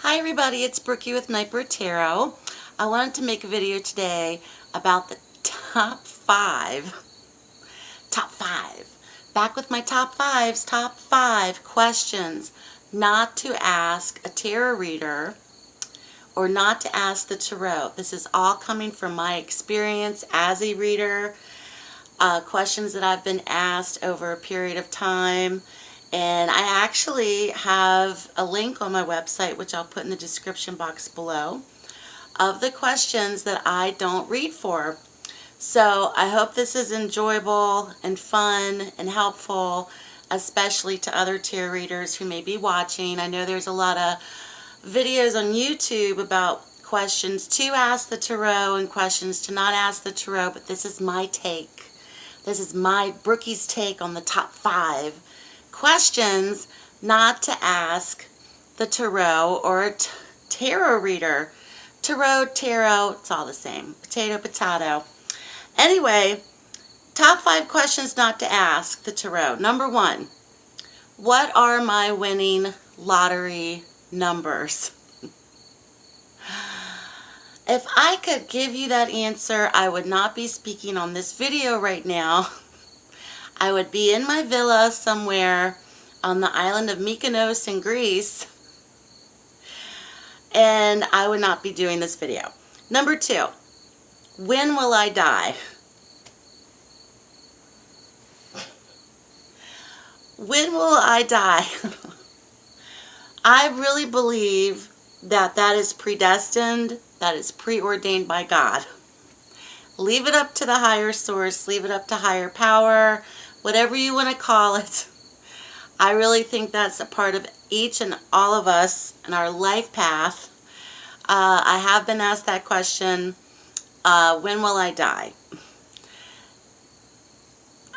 Hi everybody, it's Brookie with Nightbird Tarot. I wanted to make a video today about the top five, back with my top five questions not to ask a tarot reader or not to ask the tarot. This is all coming from my experience as a reader, questions that I've been asked over a period of time. And I actually have a link on my website, which I'll put in the description box below, of the questions that I don't read for. So I hope this is enjoyable and fun and helpful, especially to other tarot readers who may be watching. I know there's a lot of videos on YouTube about questions to ask the tarot and questions to not ask the tarot, but this is my take. This is my Brookie's take on the top five questions not to ask the tarot or a tarot reader. Tarot, it's all the same. Potato, potato. Anyway, top five questions not to ask the tarot. Number one, what are my winning lottery numbers? If I could give you that answer, I would not be speaking on this video right now. I would be in my villa somewhere on the island of Mykonos in Greece, and I would not be doing this video. Number two, when will I die? When will I die? I really believe that that is predestined, that is preordained by God. Leave it up to the higher source, leave it up to higher power, whatever you want to call it. I really think that's a part of each and all of us in our life path. I have been asked that question, when will I die?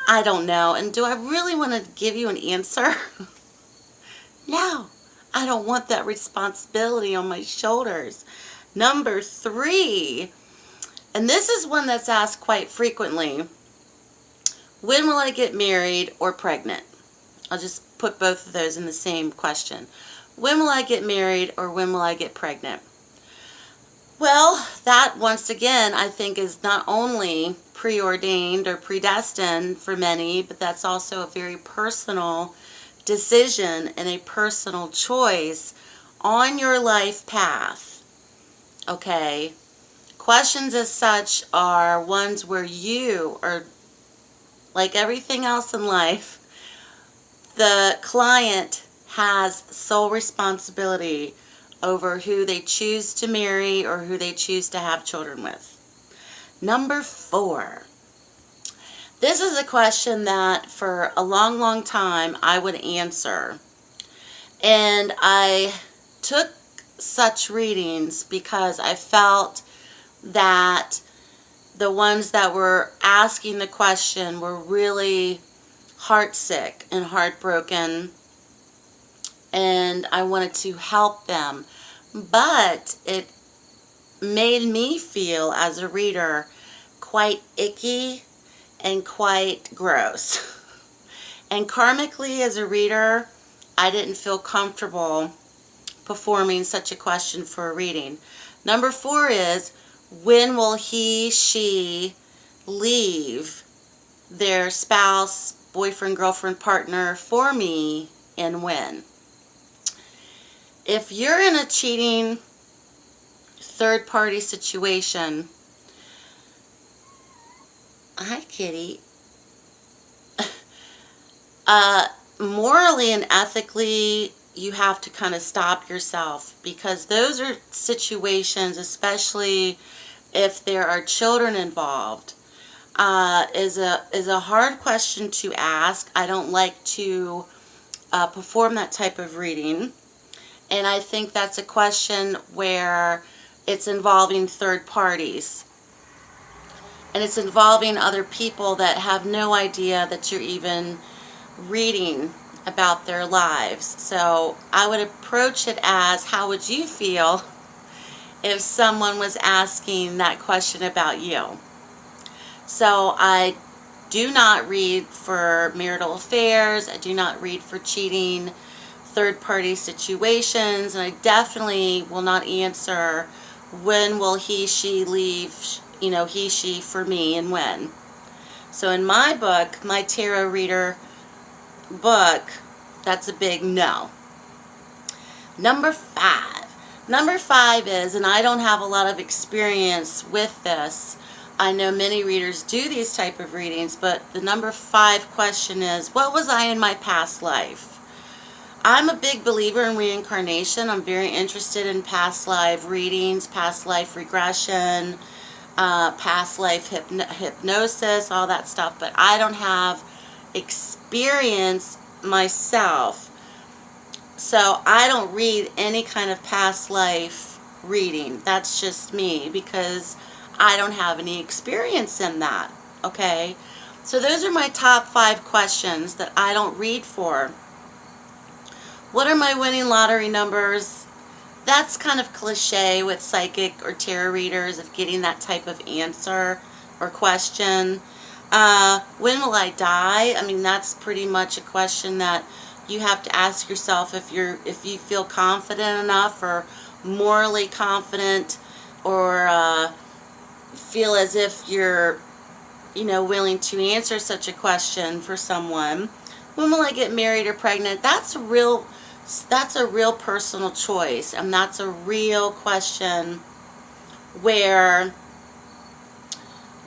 I don't know. And do I really want to give you an answer? No, I don't want that responsibility on my shoulders. Number three, and this is one that's asked quite frequently. When will I get married or pregnant? I'll just put both of those in the same question. When will I get married or when will I get pregnant? Well, that once again I think is not only preordained or predestined for many, but that's also a very personal decision and a personal choice on your life path. Okay? Questions as such are ones where you are, like everything else in life, the client has sole responsibility over who they choose to marry or who they choose to have children with. Number four. This is a question that for a long time I would answer. And I took such readings because I felt that the ones that were asking the question were really heartsick and heartbroken, and I wanted to help them. But it made me feel as a reader quite icky and quite gross. And karmically as a reader, I didn't feel comfortable performing such a question for a reading. Number four is, when will he, she leave their spouse, boyfriend, girlfriend, partner for me, and when? If you're in a cheating third-party situation, hi kitty, morally and ethically you have to kind of stop yourself, because those are situations, especially if there are children involved, is a hard question to ask. I don't like to perform that type of reading, and I think that's a question where it's involving third parties, and it's involving other people that have no idea that you're even reading about their lives. So I would approach it as, how would you feel if someone was asking that question about you? So I do not read for marital affairs. I do not read for cheating third-party situations, and I definitely will not answer when will he, she leave, he, she for me and when. So in my book, my tarot reader book, that's a big no. Number 5. Number 5 is, and I don't have a lot of experience with this, I know many readers do these type of readings, but the number 5 question is, what was I in my past life? I'm a big believer in reincarnation. I'm very interested in past life readings, past life regression, past life hypnosis, all that stuff, but I don't have experience myself. So I don't read any kind of past life reading. That's just me, because I don't have any experience in that, okay? So those are my top 5 questions that I don't read for. What are my winning lottery numbers? That's kind of cliche with psychic or tarot readers, of getting that type of answer or question. When will I die? I mean, that's pretty much a question that you have to ask yourself if you feel confident enough, or morally confident, or feel as if you're willing to answer such a question for someone. When will I get married or pregnant? That's a real personal choice, and that's a real question where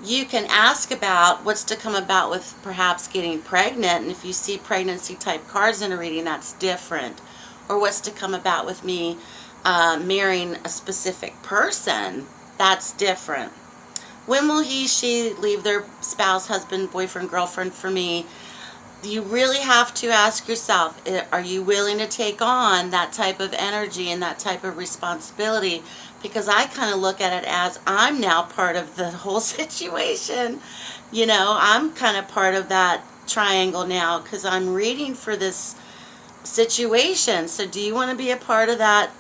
you can ask about what's to come about with perhaps getting pregnant, and if you see pregnancy type cards in a reading, that's different. Or what's to come about with me marrying a specific person, that's different. When will he, she leave their spouse, husband, boyfriend, girlfriend for me? You really have to ask yourself, are you willing to take on that type of energy and that type of responsibility? Because I kind of look at it as, I'm now part of the whole situation. I'm kind of part of that triangle now, because I'm reading for this situation. So do you want to be a part of that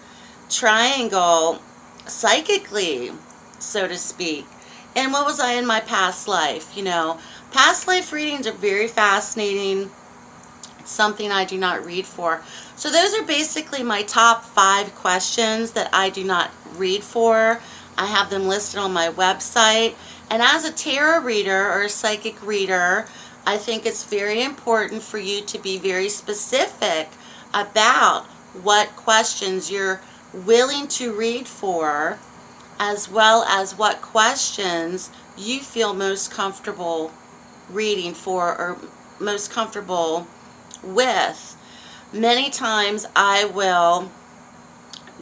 triangle psychically, so to speak? And what was I in my past life? Past life readings are very fascinating. It's something I do not read for. So those are basically my top 5 questions that I do not read for. I have them listed on my website. And as a tarot reader or a psychic reader, I think it's very important for you to be very specific about what questions you're willing to read for, as well as what questions you feel most comfortable reading for or most comfortable with. Many times I will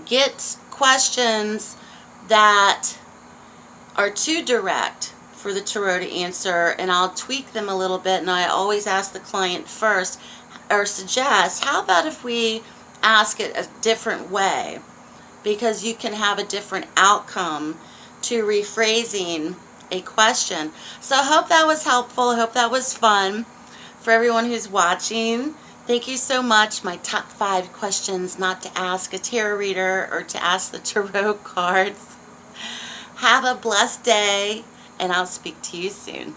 get questions that are too direct for the tarot to answer, and I'll tweak them a little bit, and I always ask the client first, or suggest, how about if we ask it a different way? Because you can have a different outcome to rephrasing a question. So I hope that was helpful. I hope that was fun for everyone who's watching. Thank you so much. My top 5 questions not to ask a tarot reader or to ask the tarot cards. Have a blessed day, and I'll speak to you soon.